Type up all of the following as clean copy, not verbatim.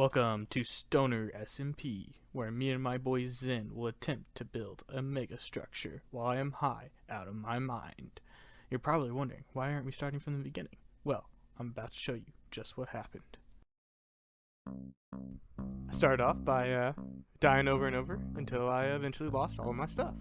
Welcome to Stoner SMP, where me and my boy Zen will attempt to build a mega structure while I am high out of my mind. You're probably wondering, why aren't we starting from the beginning? Well, I'm about to show you just what happened. I started off by dying over and over until I eventually lost all of my stuff.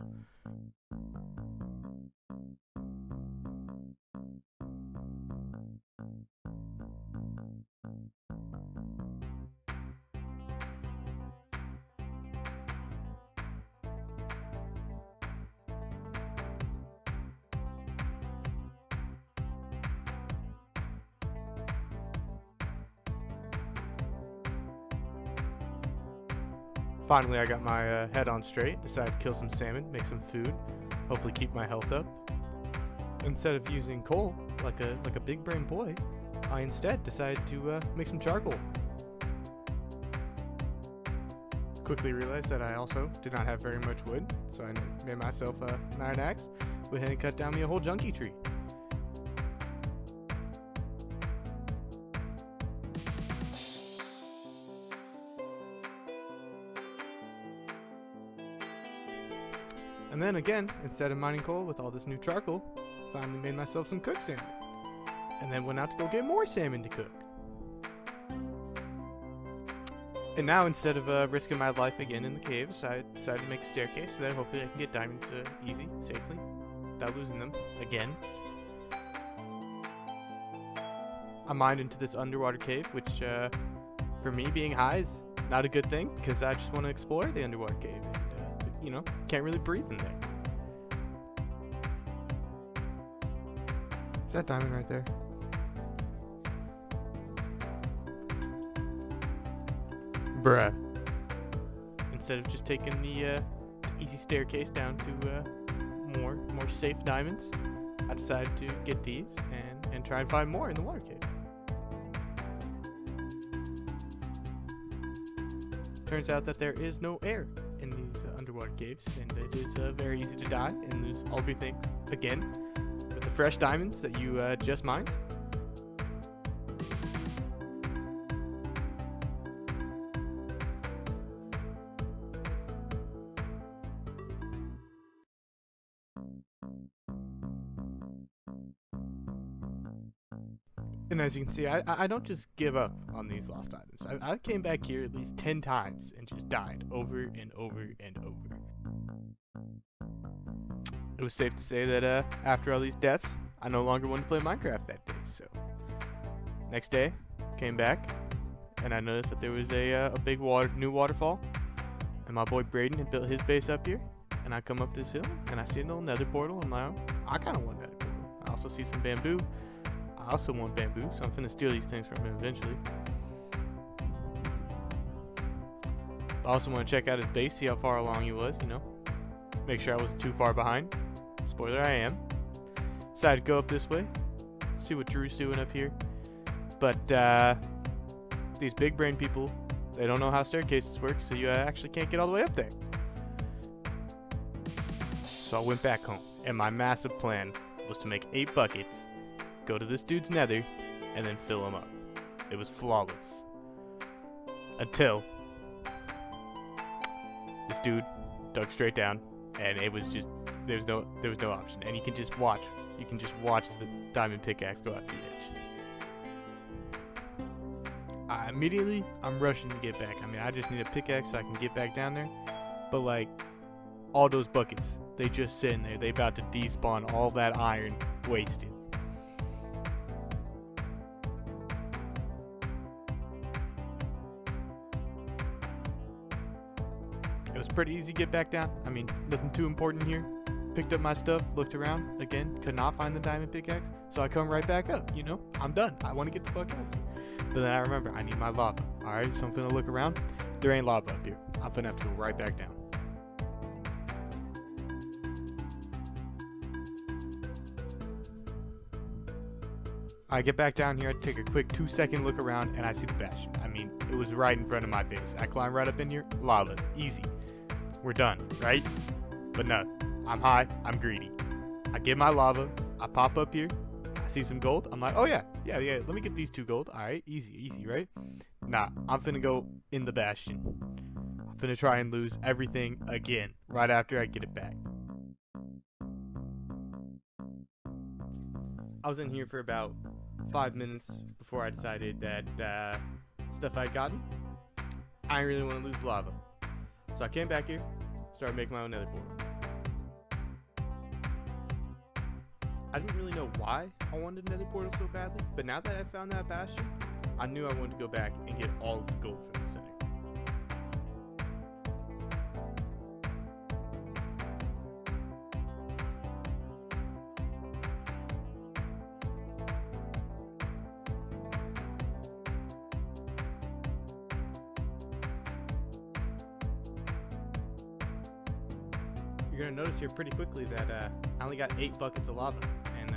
Finally, I got my head on straight, decided to kill some salmon, make some food, hopefully keep my health up. Instead of using coal, like a big brain boy, I instead decided to make some charcoal. Quickly realized that I also did not have very much wood, so I made myself an iron axe, went ahead and cut down me a whole junkie tree. And then again, instead of mining coal with all this new charcoal, finally made myself some cooked salmon. And then went out to go get more salmon to cook. And now, instead of risking my life again in the caves, I decided to make a staircase so that hopefully I can get diamonds easy, safely, without losing them again. I mined into this underwater cave, which for me being high is not a good thing, because I just want to explore the underwater cave. You know, can't really breathe in there. Is that diamond right there? Bruh. Instead of just taking the easy staircase down to more safe diamonds, I decided to get these and try and find more in the water cave. Turns out that there is no air in these underwater caves, and it is very easy to die and lose all of your things again with the fresh diamonds that you just mined. And as you can see, I don't just give up on these lost items. I came back here at least 10 times and just died over and over and over. It was safe to say that after all these deaths, I no longer wanted to play Minecraft that day. So next day, came back, and I noticed that there was a big new waterfall, and my boy Braden had built his base up here. And I come up this hill, and I see a little nether portal on my own. I kind of want that portal. I also see some bamboo. I also want bamboo, so I'm finna steal these things from him eventually. I also want to check out his base, see how far along he was, you know. Make sure I wasn't too far behind. Spoiler, I am. Decided to go up this way, see what Drew's doing up here. But these big brain people, they don't know how staircases work, so you actually can't get all the way up there. So I went back home, and my massive plan was to make 8 buckets, go to this dude's nether, and then fill him up. It was flawless. Until this dude dug straight down, and it was just there was no option. And you can just watch the diamond pickaxe go off the edge. Immediately I'm rushing to get back. I mean, I just need a pickaxe so I can get back down there. But like, all those buckets, they just sitting there. They about to despawn all that iron wasted. It was pretty easy to get back down. I mean, nothing too important here. Picked up my stuff, looked around, again, could not find the diamond pickaxe, so I come right back up, you know? I'm done. I want to get the fuck out of here. But then I remember, I need my lava. Alright, so I'm finna look around. There ain't lava up here. I'm finna have to go right back down. I get back down here, I take a quick 2-second look around, and I see the bastion. I mean, it was right in front of my face. I climb right up in here, lava, easy. We're done, right? But no, I'm high, I'm greedy. I get my lava, I pop up here, I I see some gold. I'm like, oh yeah, let me get these 2 gold. Alright, easy, right? Nah, I'm finna go in the bastion. I'm finna try and lose everything again, right after I get it back. I was in here for about 5 minutes before I decided that stuff I'd gotten, I didn't really want to lose lava. So I came back here, started making my own nether portal. I didn't really know why I wanted a nether portal so badly, but now that I found that bastion, I knew I wanted to go back and get all of the gold from the center. You're going to notice here pretty quickly that I only got 8 buckets of lava, and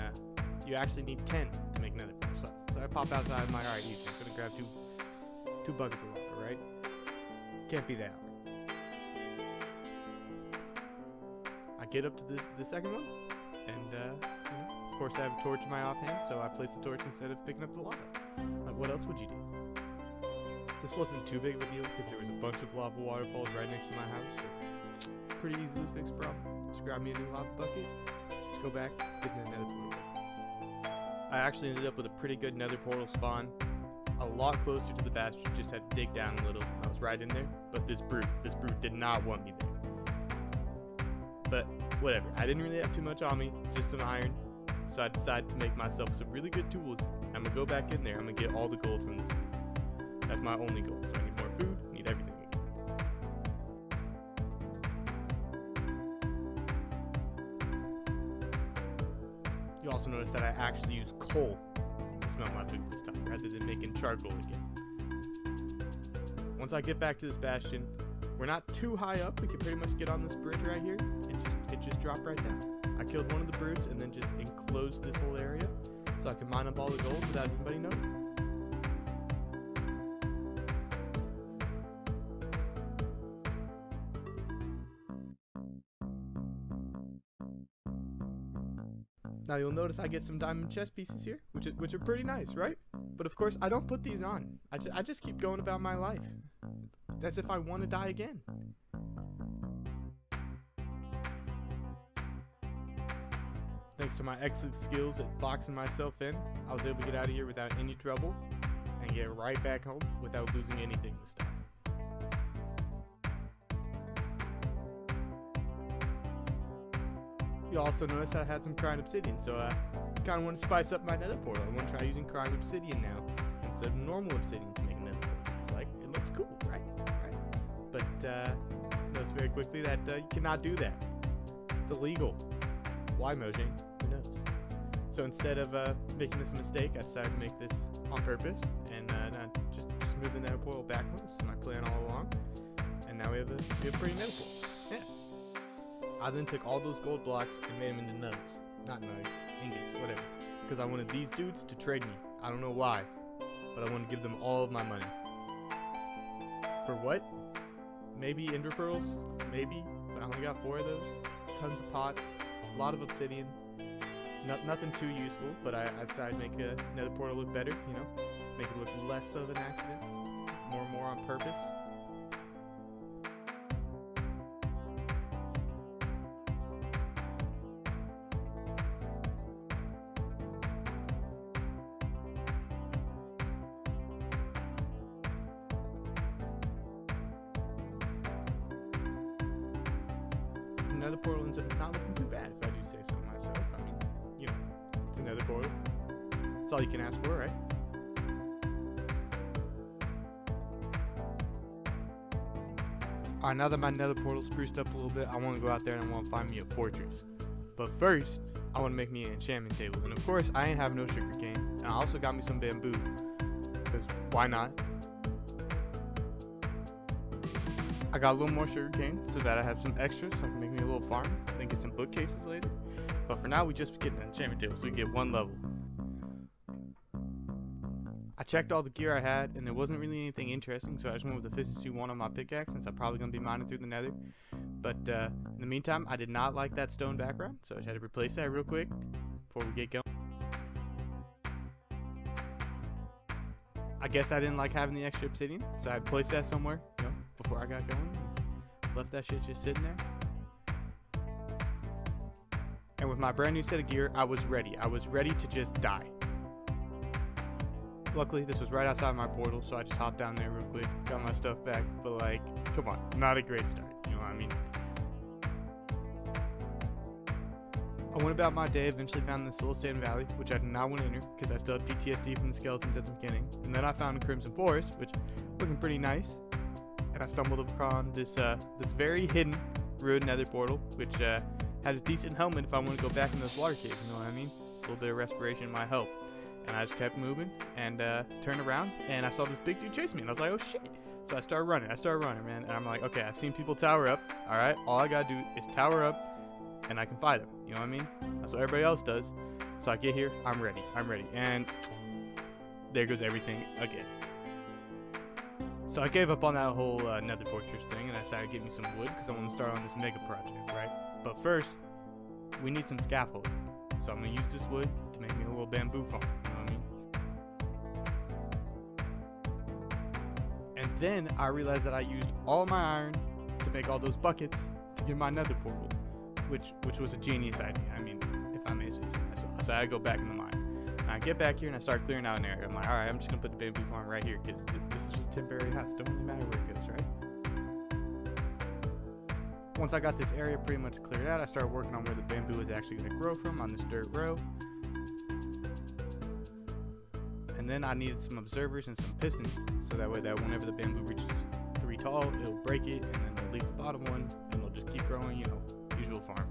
you actually need 10 to make another portal. So I pop outside, I'm like, alright, easy. I'm going to grab two buckets of lava, right? Can't be that hard. I get up to the second one, and of course I have a torch in my offhand, so I place the torch instead of picking up the lava. Like, what else would you do? This wasn't too big of a deal because there was a bunch of lava waterfalls right next to my house. So pretty easily fixed problem. Just grab me a new lava bucket, just go back, get in the nether portal. I actually ended up with a pretty good nether portal spawn, a lot closer to the bastion, just had to dig down a little. I was right in there, but this brute did not want me there. But whatever, I didn't really have too much on me, just some iron, so I decided to make myself some really good tools. I'm gonna go back in there, I'm gonna get all the gold from this. That's my only goal, so I need more food, need everything. You also notice that I actually use coal to smelt my food this time, rather than making charcoal again. Once I get back to this bastion, we're not too high up. We can pretty much get on this bridge right here, and it just drop right down. I killed one of the brutes, and then just enclosed this whole area, so I can mine up all the gold without anybody noticing. Now you'll notice I get some diamond chest pieces here, which are pretty nice, right? But of course I don't put these on. I just keep going about my life, as if I want to die again. Thanks to my excellent skills at boxing myself in, I was able to get out of here without any trouble and get right back home without losing anything this time. You also notice I had some crying obsidian, so I kind of want to spice up my nether portal. I want to try using crying obsidian now instead of normal obsidian to make a nether portal. It's like, it looks cool, right? But notice very quickly that you cannot do that. It's illegal. Why, Mojang? Who knows? So instead of making this a mistake, I decided to make this on purpose and just move the nether portal backwards. This is my plan all along. And now we have a pretty nether portal. Yeah. I then took all those gold blocks and made them into nugs. Not nugs, ingots, whatever. Because I wanted these dudes to trade me. I don't know why, but I wanted to give them all of my money. For what? Maybe ender pearls? Maybe, but I only got 4 of those. Tons of pots, a lot of obsidian. Nothing too useful, but I decided to make a nether portal look better, you know? Make it look less of an accident, more on purpose. Another portal ends up not looking too bad, if I do say so myself. I mean, you know, it's another portal. That's all you can ask for, right? Alright, now that my nether portal's spruced up a little bit, I want to go out there and I want to find me a fortress. But first, I want to make me an enchantment table. And of course, I ain't have no sugar cane. And I also got me some bamboo. Because why not? I got a little more sugar cane so that I have some extra so I can make me a little farm, then get some bookcases later. But for now, we just get an enchantment table so we get 1 level. I checked all the gear I had and there wasn't really anything interesting, so I just went with efficiency 1 on my pickaxe since I'm probably going to be mining through the nether. But in the meantime, I did not like that stone background, so I just had to replace that real quick before we get going. guess I didn't like having the extra obsidian, so I placed that somewhere, you know, before I got going. Left that shit just sitting there. And with my brand new set of gear, I was ready. I was ready to just die. Luckily, this was right outside my portal, so I just hopped down there real quick, got my stuff back. But like, come on, not a great start, you know what I mean? I went about my day, eventually found the Soul Sand Valley, which I did not want to enter, because I still have PTSD from the skeletons at the beginning. And then I found Crimson Forest, which looking pretty nice. And I stumbled upon this very hidden ruined nether portal, which had a decent helmet if I want to go back in those water caves, you know what I mean? A little bit of respiration might help. And I just kept moving and turned around, and I saw this big dude chasing me, and I was like, oh shit. So I started running, man. And I'm like, okay, I've seen people tower up. All right, all I gotta do is tower up, and I can fight him. You know what I mean? That's what everybody else does. So I get here, I'm ready. And there goes everything again. So I gave up on that whole nether fortress thing, and I decided to get me some wood because I want to start on this mega project, right? But first, we need some scaffolding. So I'm going to use this wood to make me a little bamboo farm, you know what I mean? And then I realized that I used all my iron to make all those buckets to get my nether portal, which was a genius idea, I mean, if I may say so myself. So I go back in the mine. And I get back here and I start clearing out an area. I'm like, alright, I'm just going to put the bamboo farm right here because this is just a temporary house. Don't really matter where it goes, right? Once I got this area pretty much cleared out, I started working on where the bamboo is actually going to grow from on this dirt row. And then I needed some observers and some pistons, so that way that whenever the bamboo reaches 3 tall, it'll break it, and then it'll leave the bottom one, and it'll just keep growing, you know, usual farm.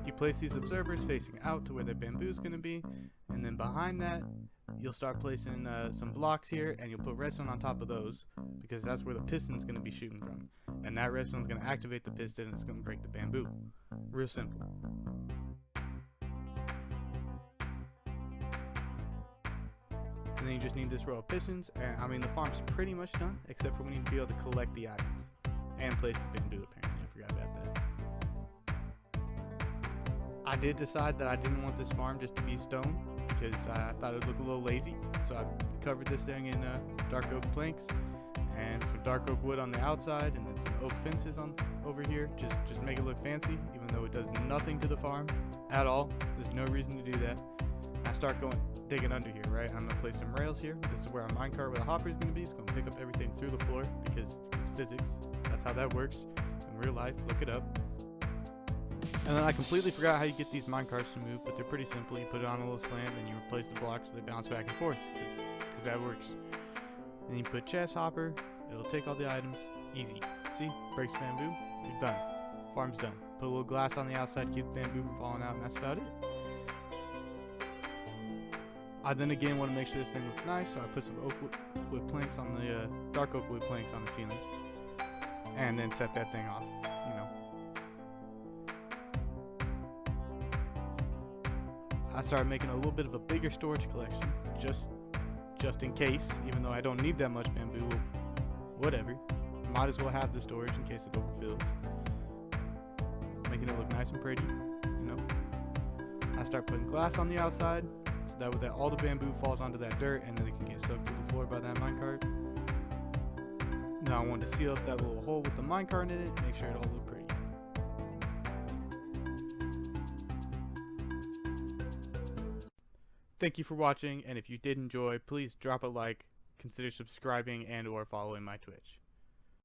You place these observers facing out to where the bamboo is going to be, and then behind that, you'll start placing some blocks here, and you'll put redstone on top of those, because that's where the piston's going to be shooting from. And that redstone is going to activate the piston, and it's going to break the bamboo. Real simple. And then you just need this row of pistons, and I mean the farm's pretty much done, except for we need to be able to collect the items. And place the bamboo, apparently. I forgot about that. I did decide that I didn't want this farm just to be stone, because I thought it would look a little lazy. So I covered this thing in dark oak planks and some dark oak wood on the outside, and then some oak fences on over here, just make it look fancy, even though it does nothing to the farm at all. There's no reason to do that. I start digging under here, right? I'm gonna place some rails here. This is where our minecart with a hopper is gonna be. It's gonna pick up everything through the floor because it's physics. That's how that works in real life. Look it up. And then I completely forgot how you get these minecarts to move, but they're pretty simple. You put it on a little slant, and you replace the blocks so they bounce back and forth, because that works. Then you put chest hopper. It'll take all the items. Easy. See? Breaks bamboo. You're done. Farm's done. Put a little glass on the outside, keep the bamboo from falling out, and that's about it. I then again want to make sure this thing looks nice, so I put some oak wood planks on the dark oak wood planks on the ceiling, and then set that thing off. You know. I started making a little bit of a bigger storage collection, just in case, even though I don't need that much bamboo. Whatever. Might as well have the storage in case it overfills. Making it look nice and pretty, you know. I start putting glass on the outside, so that way that all the bamboo falls onto that dirt, and then it can get soaked through the floor by that minecart. Now I wanted to seal up that little hole with the minecart in it, make sure it all looked pretty. Thank you for watching, and if you did enjoy, please drop a like, consider subscribing and or following my Twitch.